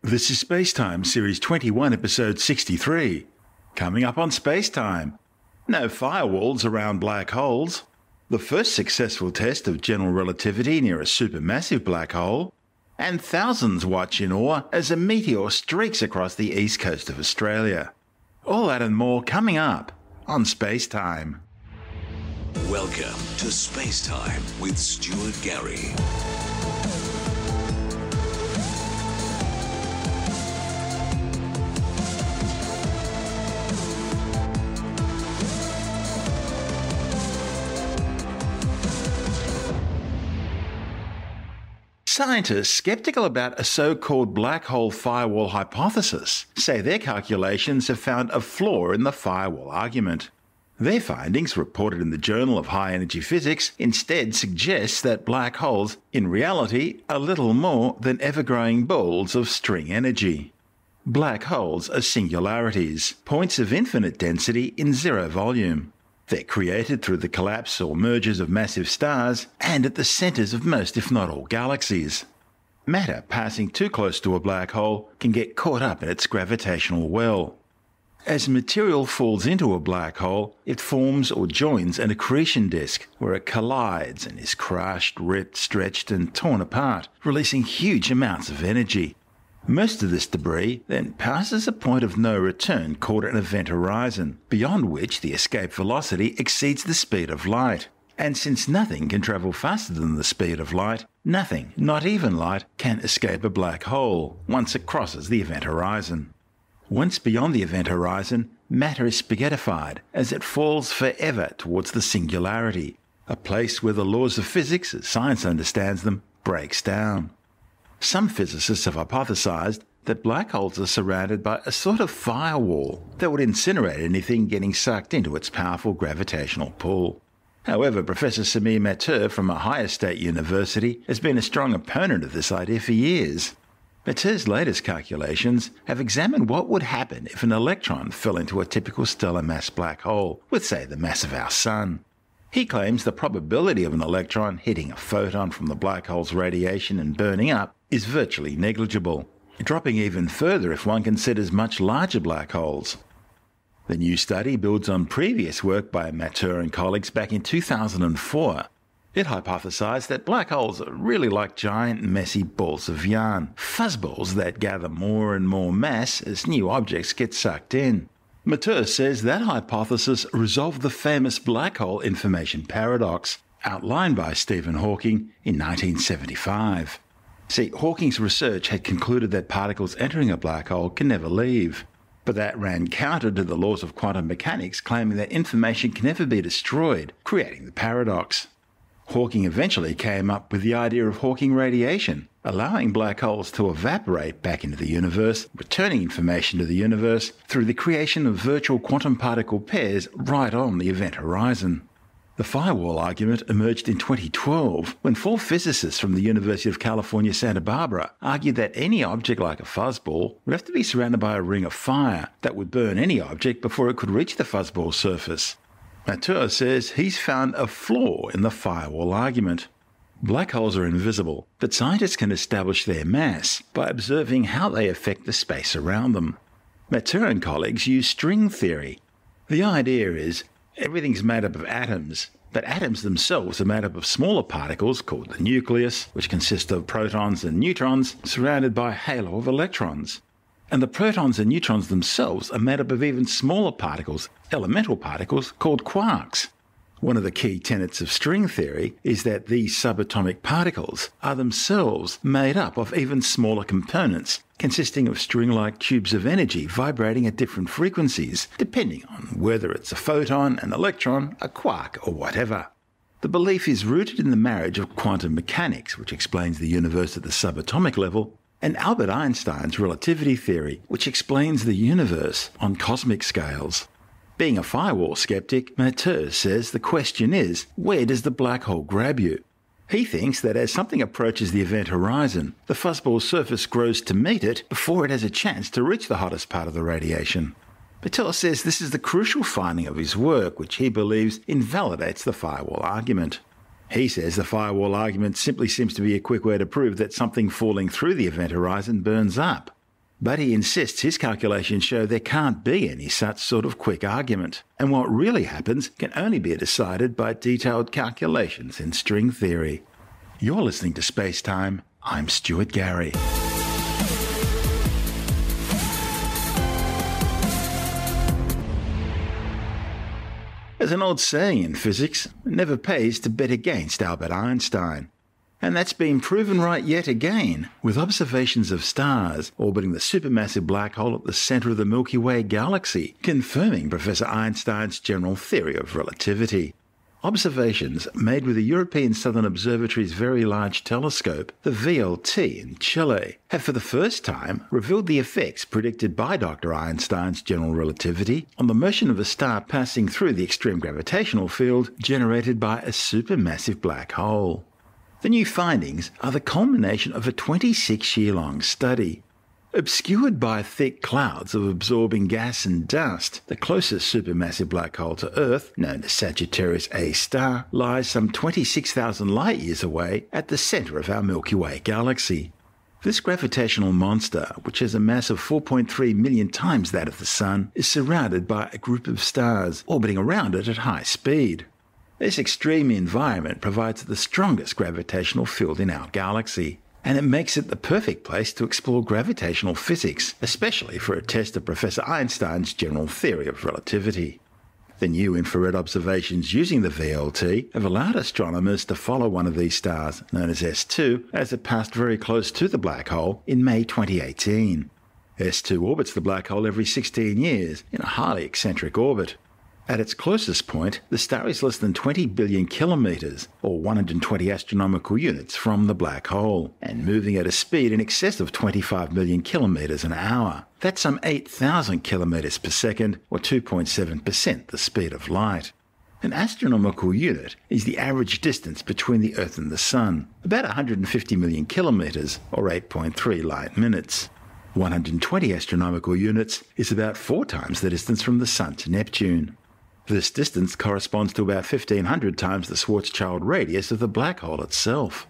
This is SpaceTime, Series 21, Episode 63. Coming up on SpaceTime. No firewalls around black holes. The first successful test of general relativity near a supermassive black hole. And thousands watch in awe as a meteor streaks across the east coast of Australia. All that and more coming up on SpaceTime. Welcome to SpaceTime with Stuart Gary. Scientists skeptical about a so-called black hole firewall hypothesis say their calculations have found a flaw in the firewall argument. Their findings, reported in the Journal of High Energy Physics, instead suggests that black holes, in reality, are little more than ever-growing balls of string energy. Black holes are singularities, points of infinite density in zero volume. They're created through the collapse or mergers of massive stars and at the centres of most, if not all, galaxies. Matter passing too close to a black hole can get caught up in its gravitational well. As material falls into a black hole, it forms or joins an accretion disk where it collides and is crushed, ripped, stretched and torn apart, releasing huge amounts of energy. Most of this debris then passes a point of no return called an event horizon, beyond which the escape velocity exceeds the speed of light. And since nothing can travel faster than the speed of light, nothing, not even light, can escape a black hole once it crosses the event horizon. Once beyond the event horizon, matter is spaghettified as it falls forever towards the singularity, a place where the laws of physics, as science understands them, breaks down. Some physicists have hypothesized that black holes are surrounded by a sort of firewall that would incinerate anything getting sucked into its powerful gravitational pull. However, Professor Samir Meteor from Ohio State University has been a strong opponent of this idea for years. Meteor's latest calculations have examined what would happen if an electron fell into a typical stellar mass black hole with, say, the mass of our Sun. He claims the probability of an electron hitting a photon from the black hole's radiation and burning up is virtually negligible, dropping even further if one considers much larger black holes. The new study builds on previous work by Meteor and colleagues back in 2004. It hypothesized that black holes are really like giant, messy balls of yarn, fuzzballs that gather more and more mass as new objects get sucked in. Meteor says that hypothesis resolved the famous black hole information paradox, outlined by Stephen Hawking in 1975. See, Hawking's research had concluded that particles entering a black hole can never leave, but that ran counter to the laws of quantum mechanics claiming that information can never be destroyed, creating the paradox. Hawking eventually came up with the idea of Hawking radiation, allowing black holes to evaporate back into the universe, returning information to the universe through the creation of virtual quantum particle pairs right on the event horizon. The firewall argument emerged in 2012 when four physicists from the University of California, Santa Barbara argued that any object like a fuzzball would have to be surrounded by a ring of fire that would burn any object before it could reach the fuzzball surface. Meteor says he's found a flaw in the firewall argument. Black holes are invisible, but scientists can establish their mass by observing how they affect the space around them. Meteor and colleagues use string theory. The idea is everything's made up of atoms, but atoms themselves are made up of smaller particles called the nucleus, which consists of protons and neutrons surrounded by a halo of electrons. And the protons and neutrons themselves are made up of even smaller particles, elemental particles, called quarks. One of the key tenets of string theory is that these subatomic particles are themselves made up of even smaller components, consisting of string-like cubes of energy vibrating at different frequencies, depending on whether it's a photon, an electron, a quark, or whatever. The belief is rooted in the marriage of quantum mechanics, which explains the universe at the subatomic level, and Albert Einstein's relativity theory, which explains the universe on cosmic scales. Being a firewall skeptic, Meteor says the question is, where does the black hole grab you? He thinks that as something approaches the event horizon, the fuzzball surface grows to meet it before it has a chance to reach the hottest part of the radiation. Meteor says this is the crucial finding of his work, which he believes invalidates the firewall argument. He says the firewall argument simply seems to be a quick way to prove that something falling through the event horizon burns up. But he insists his calculations show there can't be any such sort of quick argument, and what really happens can only be decided by detailed calculations in string theory. You're listening to SpaceTime. I'm Stuart Gary. There's an old saying in physics, it never pays to bet against Albert Einstein. And that's been proven right yet again, with observations of stars orbiting the supermassive black hole at the centre of the Milky Way galaxy, confirming Professor Einstein's general theory of relativity. Observations made with the European Southern Observatory's Very Large Telescope, the VLT in Chile, have for the first time revealed the effects predicted by Dr. Einstein's general relativity on the motion of a star passing through the extreme gravitational field generated by a supermassive black hole. The new findings are the culmination of a 26-year-long study. Obscured by thick clouds of absorbing gas and dust, the closest supermassive black hole to Earth, known as Sagittarius A star, lies some 26,000 light-years away at the centre of our Milky Way galaxy. This gravitational monster, which has a mass of 4.3 million times that of the Sun, is surrounded by a group of stars orbiting around it at high speed. This extreme environment provides the strongest gravitational field in our galaxy, and it makes it the perfect place to explore gravitational physics, especially for a test of Professor Einstein's general theory of relativity. The new infrared observations using the VLT have allowed astronomers to follow one of these stars, known as S2, as it passed very close to the black hole in May 2018. S2 orbits the black hole every 16 years in a highly eccentric orbit. At its closest point, the star is less than 20 billion kilometres, or 120 astronomical units from the black hole, and moving at a speed in excess of 25 million kilometres an hour. That's some 8,000 kilometres per second, or 2.7% the speed of light. An astronomical unit is the average distance between the Earth and the Sun, about 150 million kilometres, or 8.3 light minutes. 120 astronomical units is about 4 times the distance from the Sun to Neptune. This distance corresponds to about 1,500 times the Schwarzschild radius of the black hole itself.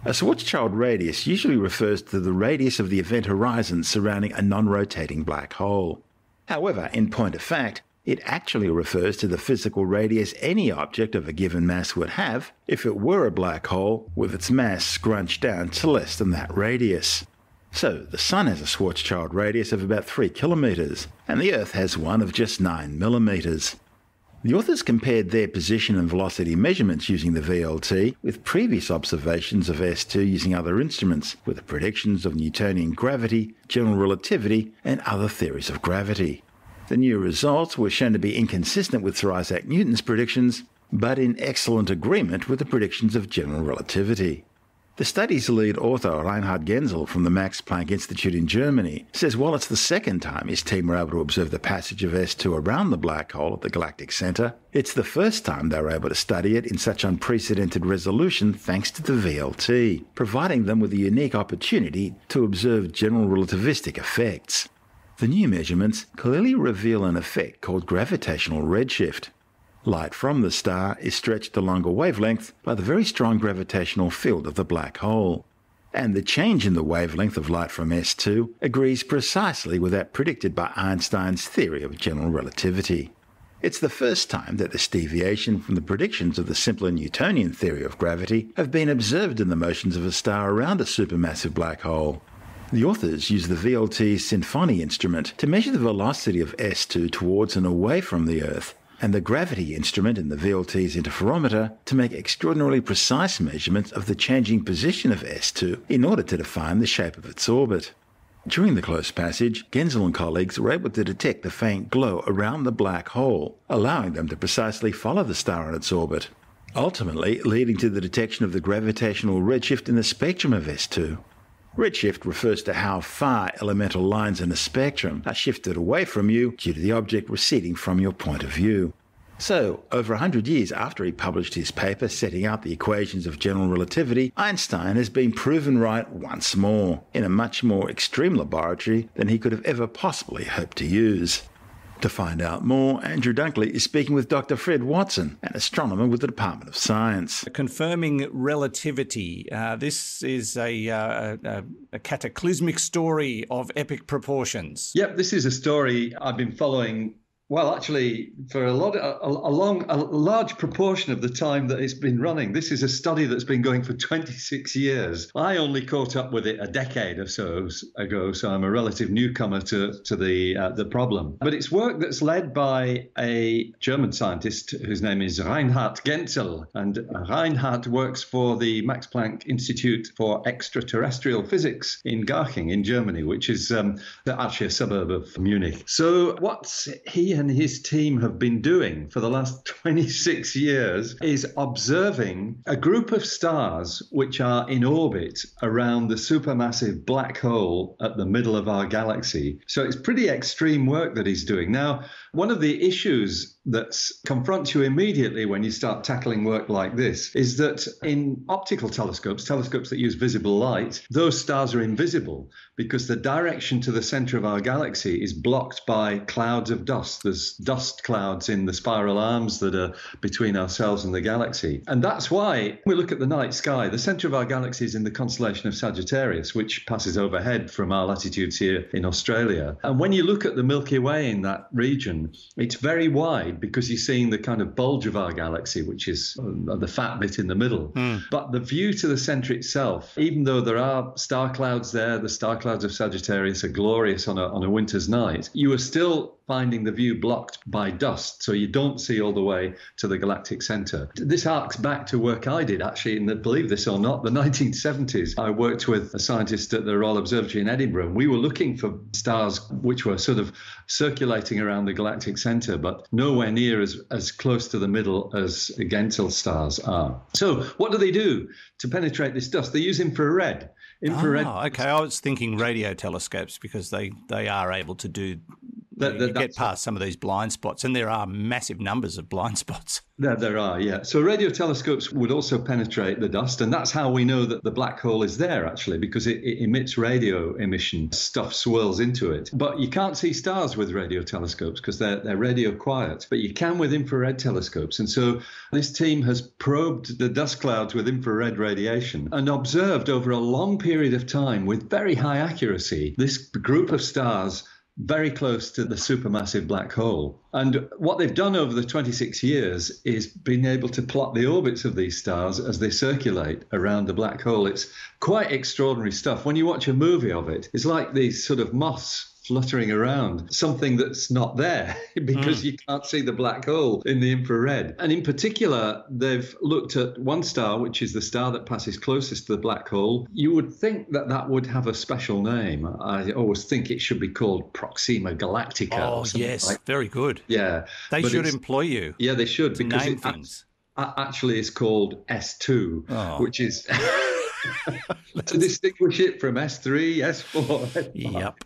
A Schwarzschild radius usually refers to the radius of the event horizon surrounding a non-rotating black hole. However, in point of fact, it actually refers to the physical radius any object of a given mass would have if it were a black hole with its mass scrunched down to less than that radius. So, the Sun has a Schwarzschild radius of about 3 kilometres, and the Earth has one of just 9 millimetres. The authors compared their position and velocity measurements using the VLT with previous observations of S2 using other instruments, with the predictions of Newtonian gravity, general relativity, and other theories of gravity. The new results were shown to be inconsistent with Sir Isaac Newton's predictions, but in excellent agreement with the predictions of general relativity. The study's lead author, Reinhard Genzel from the Max Planck Institute in Germany, says while it's the second time his team were able to observe the passage of S2 around the black hole at the galactic centre, it's the first time they were able to study it in such unprecedented resolution thanks to the VLT, providing them with a unique opportunity to observe general relativistic effects. The new measurements clearly reveal an effect called gravitational redshift. Light from the star is stretched along a wavelength by the very strong gravitational field of the black hole. And the change in the wavelength of light from S2 agrees precisely with that predicted by Einstein's theory of general relativity. It's the first time that this deviation from the predictions of the simpler Newtonian theory of gravity have been observed in the motions of a star around a supermassive black hole. The authors use the VLT's Symphony instrument to measure the velocity of S2 towards and away from the Earth, and the gravity instrument in the VLT's interferometer to make extraordinarily precise measurements of the changing position of S2 in order to define the shape of its orbit. During the close passage, Genzel and colleagues were able to detect the faint glow around the black hole, allowing them to precisely follow the star on its orbit, ultimately leading to the detection of the gravitational redshift in the spectrum of S2. Redshift refers to how far elemental lines in a spectrum are shifted away from you due to the object receding from your point of view. So, over 100 years after he published his paper setting out the equations of general relativity, Einstein has been proven right once more, in a much more extreme laboratory than he could have ever possibly hoped to use. To find out more, Andrew Dunkley is speaking with Dr. Fred Watson, an astronomer with the Department of Science. Confirming relativity. This is a cataclysmic story of epic proportions. Yep, this is a story I've been following. Well, actually, for a large proportion of the time that it's been running. This is a study that's been going for 26 years. I only caught up with it a decade or so ago, so I'm a relative newcomer to the problem. But it's work that's led by a German scientist whose name is Reinhard Genzel. And Reinhard works for the Max Planck Institute for Extraterrestrial Physics in Garching in Germany, which is actually a suburb of Munich. So what he and his team have been doing for the last 26 years is observing a group of stars which are in orbit around the supermassive black hole at the middle of our galaxy. So it's pretty extreme work that he's doing. Now, one of the issues that confronts you immediately when you start tackling work like this is that in optical telescopes that use visible light, those stars are invisible because the direction to the center of our galaxy is blocked by clouds of dust. There's dust clouds in the spiral arms that are between ourselves and the galaxy. And that's why we look at the night sky. The center of our galaxy is in the constellation of Sagittarius, which passes overhead from our latitudes here in Australia. And when you look at the Milky Way in that region, it's very wide because you're seeing the kind of bulge of our galaxy, which is the fat bit in the middle. But the view to the center itself, even though there are star clouds there, the star clouds of Sagittarius are glorious on a winter's night, you are still finding the view blocked by dust, so you don't see all the way to the galactic center. This harks back to work I did actually in believe this or not, the 1970s. I worked with a scientist at the Royal Observatory in Edinburgh, and we were looking for stars which were sort of circulating around the galactic center, but nowhere near as close to the middle as Genzel stars are. So what do to penetrate this dust? They use infrared. Oh, okay. I was thinking radio telescopes because they are able to do get past some of these blind spots, and there are massive numbers of blind spots. There are, yeah. So radio telescopes would also penetrate the dust, and that's how we know that the black hole is there, actually, because it emits radio emission. Stuff swirls into it. But you can't see stars with radio telescopes because they're radio quiet, but you can with infrared telescopes. And so this team has probed the dust clouds with infrared radiation and observed over a long period of time with very high accuracy this group of stars very close to the supermassive black hole. And what they've done over the 26 years is been able to plot the orbits of these stars as they circulate around the black hole. It's quite extraordinary stuff. When you watch a movie of it, it's like these sort of moths fluttering around, something that's not there because you can't see the black hole in the infrared. And in particular, they've looked at one star, which is the star that passes closest to the black hole. You would think that would have a special name. I always think it should be called Proxima Galactica. Oh, yes. Very good. Yeah. They should employ you. Yeah, they should. Because name things. Actually is called S2, which is to distinguish it from S3, S4, S5. Yep.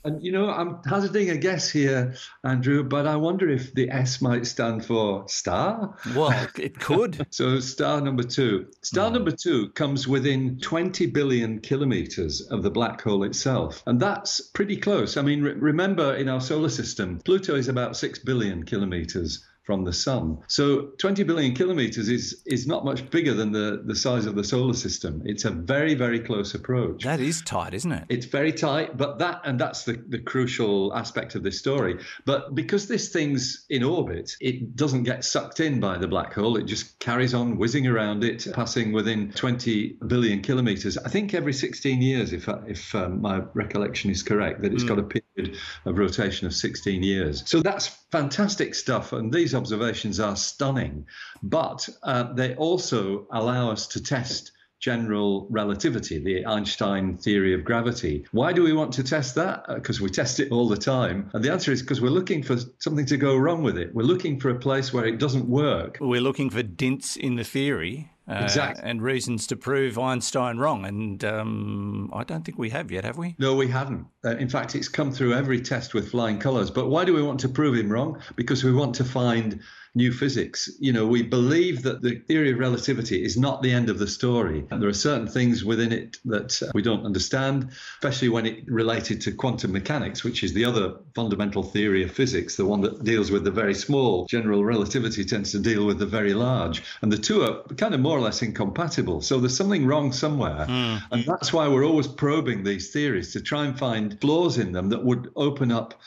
And, I'm hazarding a guess here, Andrew, but I wonder if the S might stand for star. Well, it could. So star number 2. Star number 2 comes within 20 billion kilometers of the black hole itself. And that's pretty close. I mean, remember in our solar system, Pluto is about 6 billion kilometers from the sun. So 20 billion kilometers is not much bigger than the size of the solar system. It's a very, very close approach. That is tight, isn't it? It's very tight, but that's the crucial aspect of this story. But because this thing's in orbit, it doesn't get sucked in by the black hole. It just carries on whizzing around it, passing within 20 billion kilometers. I think every 16 years, if my recollection is correct, that it's got a period of rotation of 16 years. So that's fantastic stuff. And these observations are stunning, but they also allow us to test general relativity, the Einstein theory of gravity. Why do we want to test that? Because we test it all the time. And the answer is because we're looking for something to go wrong with it. We're looking for a place where it doesn't work. We're looking for dints in the theory. Exactly. And reasons to prove Einstein wrong. And I don't think we have yet, have we? No, we haven't. In fact, it's come through every test with flying colours. But why do we want to prove him wrong? Because we want to find new physics. We believe that the theory of relativity is not the end of the story. And there are certain things within it that we don't understand, especially when it related to quantum mechanics, which is the other fundamental theory of physics, the one that deals with the very small. General relativity tends to deal with the very large. And the two are kind of more or less incompatible. So there's something wrong somewhere. And that's why we're always probing these theories to try and find flaws in them that would open up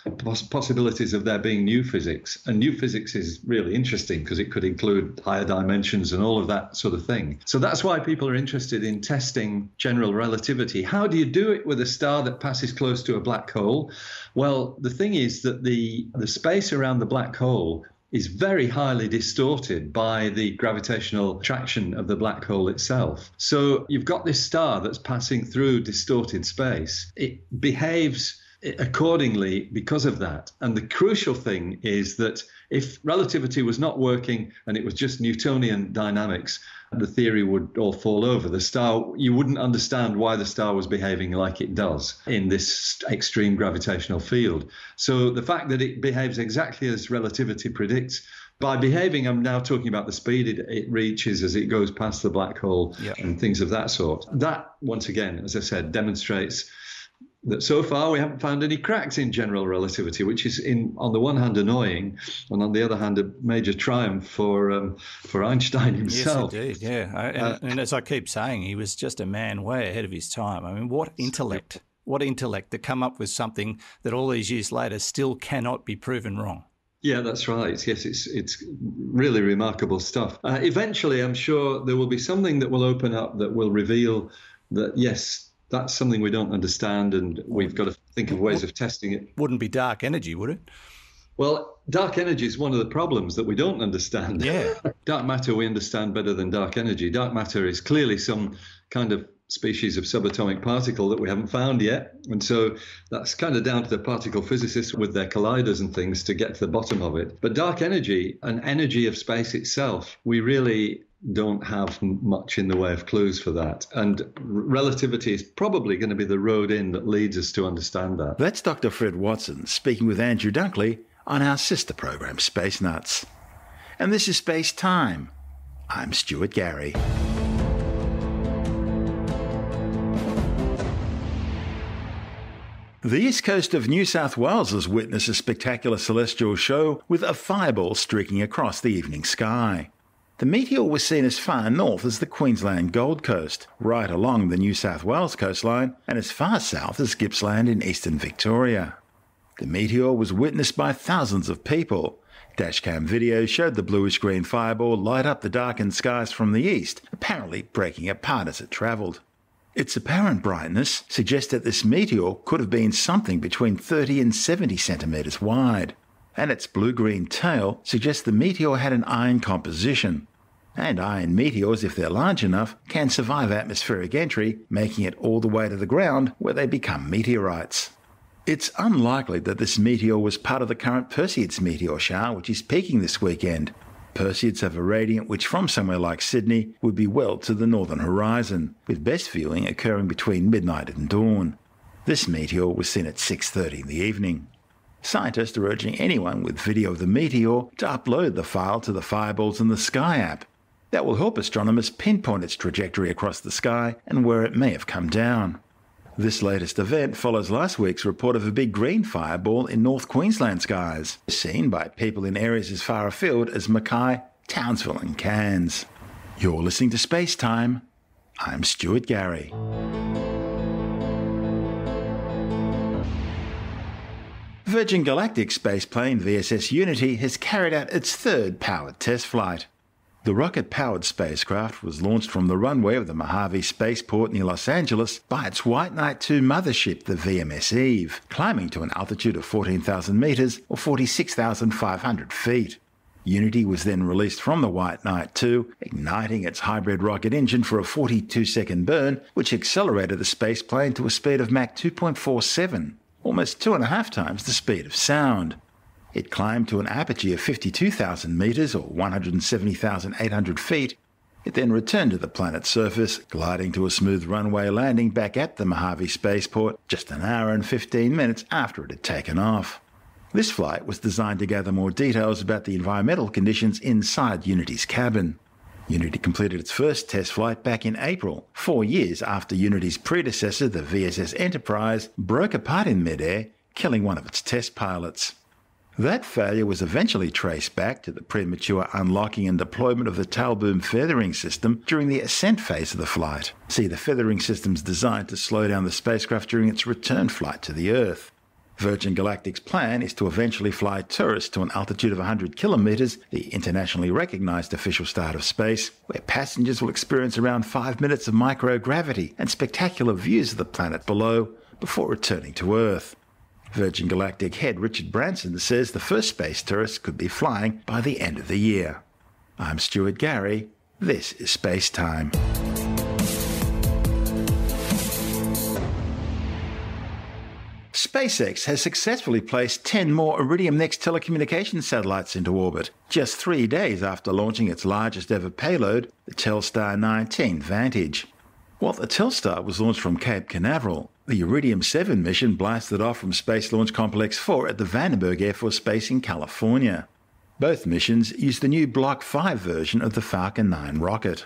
possibilities of there being new physics. And new physics is really interesting because it could include higher dimensions and all of that sort of thing. So that's why people are interested in testing general relativity. How do you do it with a star that passes close to a black hole? Well, the thing is that the space around the black hole is very highly distorted by the gravitational attraction of the black hole itself. So you've got this star that's passing through distorted space. It behaves accordingly because of that. And the crucial thing is that if relativity was not working and it was just Newtonian dynamics, the theory would all fall over. The star, you wouldn't understand why the star was behaving like it does in this extreme gravitational field. So the fact that it behaves exactly as relativity predicts, by behaving, I'm now talking about the speed it reaches as it goes past the black hole and things of that sort. That, once again, as I said, demonstrates that so far we haven't found any cracks in general relativity, which is, on the one hand, annoying, and on the other hand, a major triumph for Einstein himself. Yes, indeed, yeah. And as I keep saying, he was just a man way ahead of his time. I mean, what intellect to come up with something that all these years later still cannot be proven wrong. Yeah, that's right. Yes, it's really remarkable stuff. Eventually, I'm sure there will be something that will open up that will reveal that, yes, that's something we don't understand, and we've got to think of ways of testing it. Wouldn't be dark energy, would it? Well, dark energy is one of the problems that we don't understand. Yeah. Dark matter we understand better than dark energy. Dark matter is clearly some kind of species of subatomic particle that we haven't found yet. And so that's kind of down to the particle physicists with their colliders and things to get to the bottom of it. But dark energy and energy of space itself, we really don't have much in the way of clues for that. And relativity is probably going to be the road in that leads us to understand that. That's Dr. Fred Watson speaking with Andrew Dunkley on our sister program, Space Nuts. And this is SpaceTime. I'm Stuart Gary. The east coast of New South Wales has witnessed a spectacular celestial show with a fireball streaking across the evening sky. The meteor was seen as far north as the Queensland Gold Coast, right along the New South Wales coastline, and as far south as Gippsland in eastern Victoria. The meteor was witnessed by thousands of people. Dashcam videos showed the bluish-green fireball light up the darkened skies from the east, apparently breaking apart as it travelled. Its apparent brightness suggests that this meteor could have been something between 30 and 70 centimetres wide, and its blue-green tail suggests the meteor had an iron composition. And iron meteors, if they're large enough, can survive atmospheric entry, making it all the way to the ground where they become meteorites. It's unlikely that this meteor was part of the current Perseids meteor shower, which is peaking this weekend. Perseids have a radiant which from somewhere like Sydney would be well to the northern horizon, with best viewing occurring between midnight and dawn. This meteor was seen at 6:30 in the evening. Scientists are urging anyone with video of the meteor to upload the file to the Fireballs in the Sky app. That will help astronomers pinpoint its trajectory across the sky and where it may have come down. This latest event follows last week's report of a big green fireball in North Queensland skies, seen by people in areas as far afield as Mackay, Townsville and Cairns. You're listening to Space Time. I'm Stuart Gary. Virgin Galactic spaceplane VSS Unity has carried out its third powered test flight. The rocket-powered spacecraft was launched from the runway of the Mojave Spaceport near Los Angeles by its White Knight 2 mothership, the VMS Eve, climbing to an altitude of 14,000 metres or 46,500 feet. Unity was then released from the White Knight 2, igniting its hybrid rocket engine for a 42-second burn, which accelerated the spaceplane to a speed of Mach 2.47, almost 2.5 times the speed of sound. It climbed to an apogee of 52,000 metres or 170,800 feet. It then returned to the planet's surface, gliding to a smooth runway landing back at the Mojave Spaceport just an hour and 15 minutes after it had taken off. This flight was designed to gather more details about the environmental conditions inside Unity's cabin. Unity completed its first test flight back in April, 4 years after Unity's predecessor, the VSS Enterprise, broke apart in midair, killing one of its test pilots. That failure was eventually traced back to the premature unlocking and deployment of the tailboom feathering system during the ascent phase of the flight. See, the feathering system's designed to slow down the spacecraft during its return flight to the Earth. Virgin Galactic's plan is to eventually fly tourists to an altitude of 100 kilometres, the internationally recognised official start of space, where passengers will experience around 5 minutes of microgravity and spectacular views of the planet below before returning to Earth. Virgin Galactic head Richard Branson says the first space tourists could be flying by the end of the year. I'm Stuart Gary. This is SpaceTime. SpaceX has successfully placed 10 more Iridium NEXT telecommunications satellites into orbit, just 3 days after launching its largest ever payload, the Telstar 19 Vantage. While the Telstar was launched from Cape Canaveral, the Iridium 7 mission blasted off from Space Launch Complex 4 at the Vandenberg Air Force Base in California. Both missions used the new Block 5 version of the Falcon 9 rocket.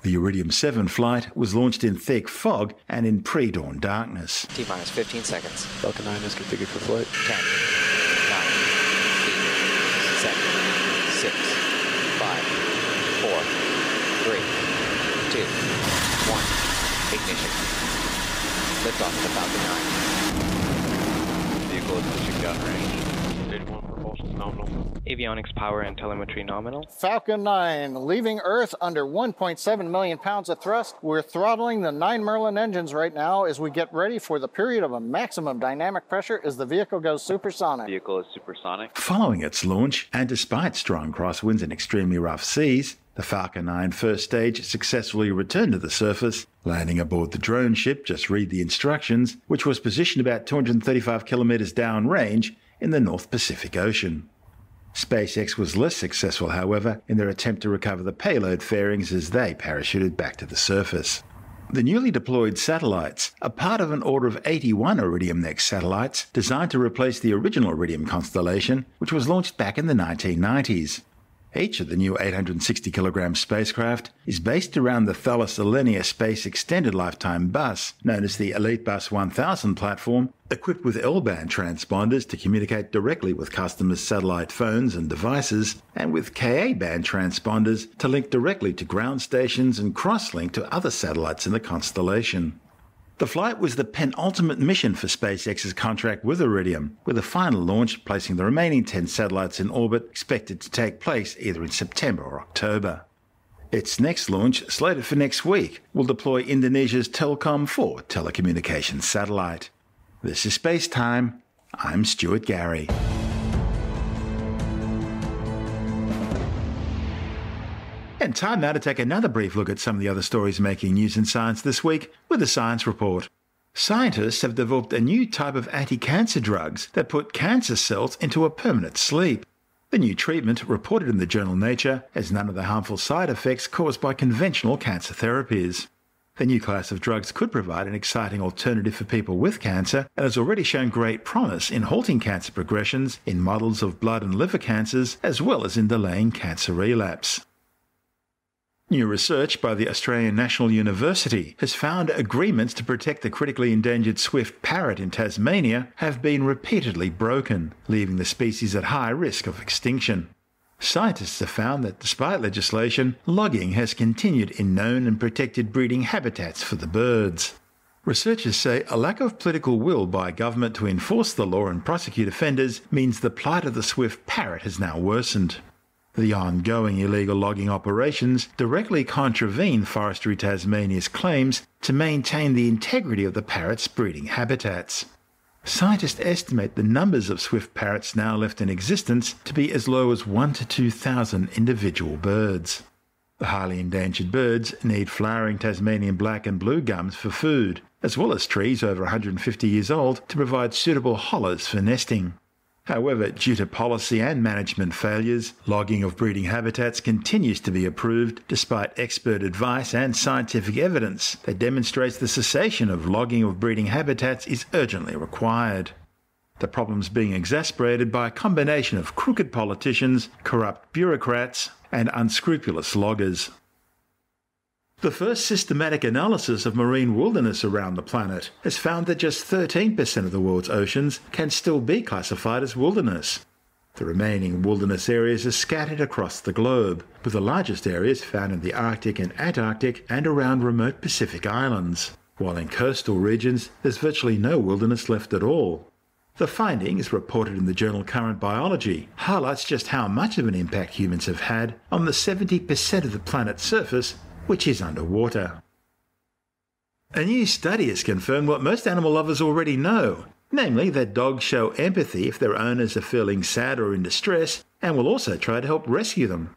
The Iridium 7 flight was launched in thick fog and in pre-dawn darkness. T-minus 15 seconds. Falcon 9 is configured for flight. 10, 9, 8, 7, 6, 5, 4, 3, 2, 1. Ignition. Liftoff of the Falcon 9. Vehicle is pushing down range. Stage 1 propulsion nominal. Avionics power and telemetry nominal. Falcon 9, leaving Earth under 1.7 million pounds of thrust. We're throttling the 9 Merlin engines right now as we get ready for the period of a maximum dynamic pressure as the vehicle goes supersonic. Vehicle is supersonic. Following its launch, and despite strong crosswinds and extremely rough seas, the Falcon 9 first stage successfully returned to the surface, landing aboard the drone ship, just read the instructions, which was positioned about 235 kilometres downrange in the North Pacific Ocean. SpaceX was less successful, however, in their attempt to recover the payload fairings as they parachuted back to the surface. The newly deployed satellites are part of an order of 81 Iridium NEXT satellites designed to replace the original Iridium constellation, which was launched back in the 1990s. Each of the new 860-kilogram spacecraft is based around the Thales Alenia Space Extended Lifetime bus, known as the Elite Bus 1000 platform, equipped with L-band transponders to communicate directly with customers' satellite phones and devices, and with Ka-band transponders to link directly to ground stations and cross-link to other satellites in the constellation. The flight was the penultimate mission for SpaceX's contract with Iridium, with a final launch placing the remaining 10 satellites in orbit expected to take place either in September or October. Its next launch, slated for next week, will deploy Indonesia's Telkom 4 telecommunications satellite. This is SpaceTime. I'm Stuart Gary. And time now to take another brief look at some of the other stories making news in science this week with a science report. Scientists have developed a new type of anti-cancer drugs that put cancer cells into a permanent sleep. The new treatment, reported in the journal Nature, has none of the harmful side effects caused by conventional cancer therapies. The new class of drugs could provide an exciting alternative for people with cancer and has already shown great promise in halting cancer progressions in models of blood and liver cancers, as well as in delaying cancer relapse. New research by the Australian National University has found agreements to protect the critically endangered swift parrot in Tasmania have been repeatedly broken, leaving the species at high risk of extinction. Scientists have found that despite legislation, logging has continued in known and protected breeding habitats for the birds. Researchers say a lack of political will by government to enforce the law and prosecute offenders means the plight of the swift parrot has now worsened. The ongoing illegal logging operations directly contravene Forestry Tasmania's claims to maintain the integrity of the parrot's breeding habitats. Scientists estimate the numbers of swift parrots now left in existence to be as low as 1,000 to 2,000 individual birds. The highly endangered birds need flowering Tasmanian black and blue gums for food, as well as trees over 150 years old to provide suitable hollows for nesting. However, due to policy and management failures, logging of breeding habitats continues to be approved despite expert advice and scientific evidence that demonstrates the cessation of logging of breeding habitats is urgently required. the problems being exacerbated by a combination of crooked politicians, corrupt bureaucrats, and unscrupulous loggers. The first systematic analysis of marine wilderness around the planet has found that just 13% of the world's oceans can still be classified as wilderness. The remaining wilderness areas are scattered across the globe, with the largest areas found in the Arctic and Antarctic and around remote Pacific islands, while in coastal regions there's virtually no wilderness left at all. The findings, reported in the journal Current Biology, highlights just how much of an impact humans have had on the 70% of the planet's surface which is underwater. A new study has confirmed what most animal lovers already know, namely that dogs show empathy if their owners are feeling sad or in distress, and will also try to help rescue them.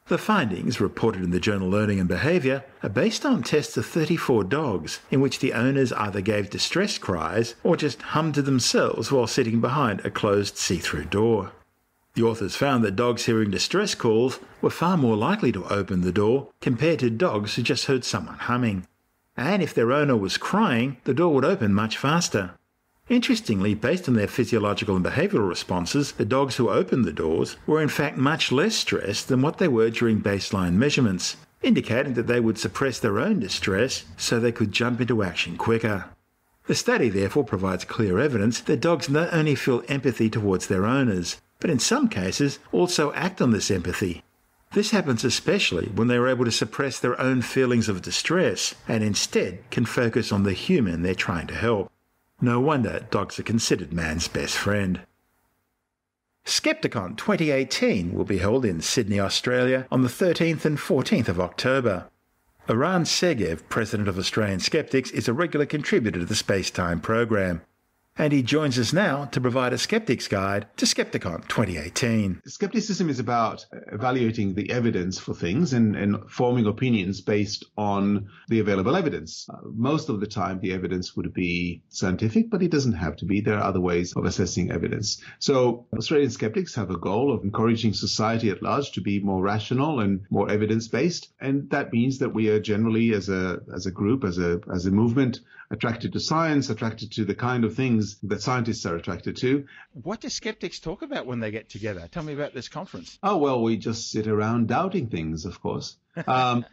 The findings, reported in the journal Learning and Behaviour, are based on tests of 34 dogs, in which the owners either gave distress cries or just hummed to themselves while sitting behind a closed see-through door. The authors found that dogs hearing distress calls were far more likely to open the door compared to dogs who just heard someone humming. And if their owner was crying, the door would open much faster. Interestingly, based on their physiological and behavioural responses, the dogs who opened the doors were in fact much less stressed than what they were during baseline measurements, indicating that they would suppress their own distress so they could jump into action quicker. The study therefore provides clear evidence that dogs not only feel empathy towards their owners, but in some cases also act on this empathy. This happens especially when they are able to suppress their own feelings of distress and instead can focus on the human they're trying to help. No wonder dogs are considered man's best friend. Skepticon 2018 will be held in Sydney, Australia on the 13th and 14th of October. Aran Segev, President of Australian Skeptics, is a regular contributor to the SpaceTime program, and he joins us now to provide a skeptic's guide to Skepticon 2018. Skepticism is about evaluating the evidence for things and forming opinions based on the available evidence. Most of the time, the evidence would be scientific, but it doesn't have to be. There are other ways of assessing evidence. So Australian skeptics have a goal of encouraging society at large to be more rational and more evidence-based. And that means that we are generally, as a group, as a movement, attracted to science, attracted to the kind of things that scientists are attracted to. What do skeptics talk about when they get together? Tell me about this conference. Oh, well, we just sit around doubting things, of course.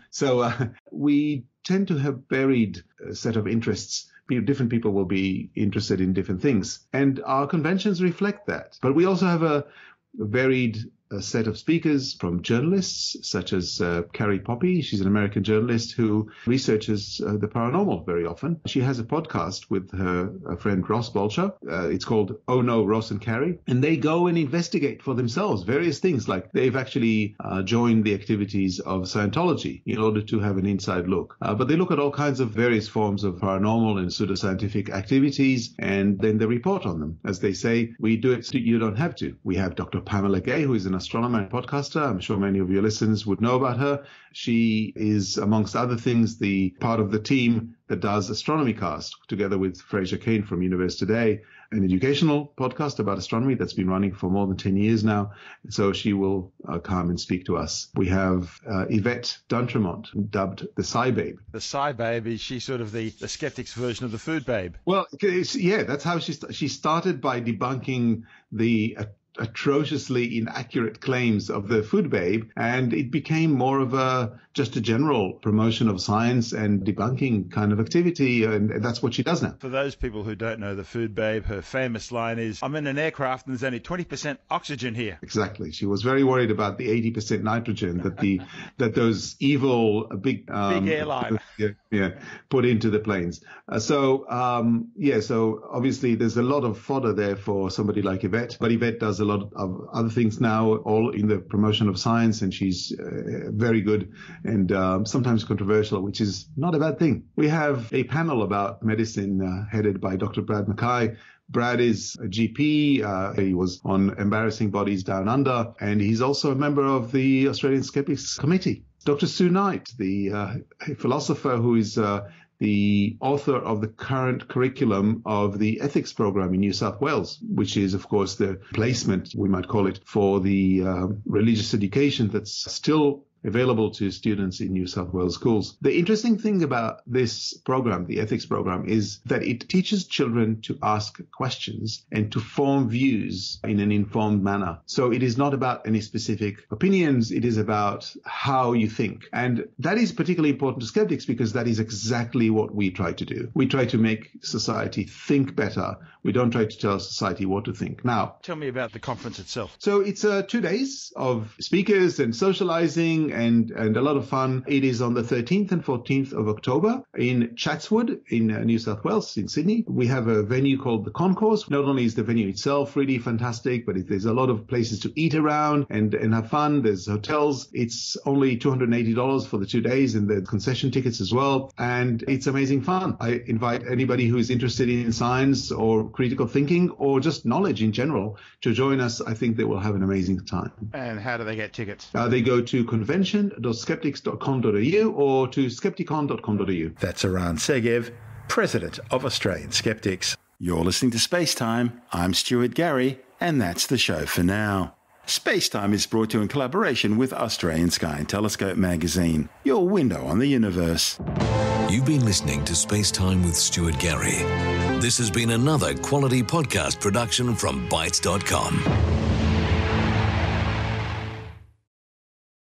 So we tend to have varied set of interests. Different people will be interested in different things. And our conventions reflect that. But we also have a varied set of speakers from journalists such as Carrie Poppy. She's an American journalist who researches the paranormal very often. She has a podcast with her friend Ross Bolcher. It's called Oh No, Ross and Carrie. And they go and investigate for themselves various things, like they've actually joined the activities of Scientology in order to have an inside look. But they look at all kinds of various forms of paranormal and pseudoscientific activities, and then they report on them. As they say, we do it so you don't have to. We have Dr. Pamela Gay, who is an astronomer and podcaster. I'm sure many of your listeners would know about her. She is, amongst other things, the part of the team that does Astronomy Cast, together with Fraser Kane from Universe Today, an educational podcast about astronomy that's been running for more than 10 years now. So she will come and speak to us. We have Yvette D'Entremont, dubbed the Sci Babe. The Sci Babe, is she sort of the skeptic's version of the food babe? Well, yeah, that's how she started, by debunking the atrociously inaccurate claims of the food babe, and it became more of just a general promotion of science and debunking kind of activity, and that's what she does now. For those people who don't know the food babe, her famous line is, "I'm in an aircraft and there's only 20% oxygen here." Exactly. She was very worried about the 80% nitrogen that those evil big airline put into the planes. So obviously there's a lot of fodder there for somebody like Yvette, but Yvette does a lot of other things now, all in the promotion of science, and she's very good and sometimes controversial, which is not a bad thing. We have a panel about medicine headed by Dr. Brad Mackay. Brad is a GP. He was on Embarrassing Bodies Down Under, and he's also a member of the Australian Skeptics Committee. Dr. Sue Knight, the philosopher who is the author of the current curriculum of the ethics program in New South Wales, which is, of course, the placement, we might call it, for the religious education that's still available to students in New South Wales schools. The interesting thing about this program, the ethics program, is that it teaches children to ask questions and to form views in an informed manner. So it is not about any specific opinions. It is about how you think. And that is particularly important to skeptics because that is exactly what we try to do. We try to make society think better. We don't try to tell society what to think. Now, tell me about the conference itself. So it's 2 days of speakers and socializing and a lot of fun. It is on the 13th and 14th of October in Chatswood in New South Wales, in Sydney. We have a venue called the Concourse. Not only is the venue itself really fantastic, but there's a lot of places to eat around and have fun. There's hotels. It's only $280 for the 2 days and the concession tickets as well. And it's amazing fun. I invite anybody who is interested in science or critical thinking or just knowledge in general to join us. I think they will have an amazing time. And how do they get tickets? They go to convention.skeptics.com.au or to skepticon.com.au. That's Aran Segev, President of Australian Skeptics. You're listening to SpaceTime. I'm Stuart Gary, and that's the show for now. SpaceTime is brought to you in collaboration with Australian Sky and Telescope magazine, your window on the universe. You've been listening to SpaceTime with Stuart Gary. This has been another quality podcast production from Bytes.com.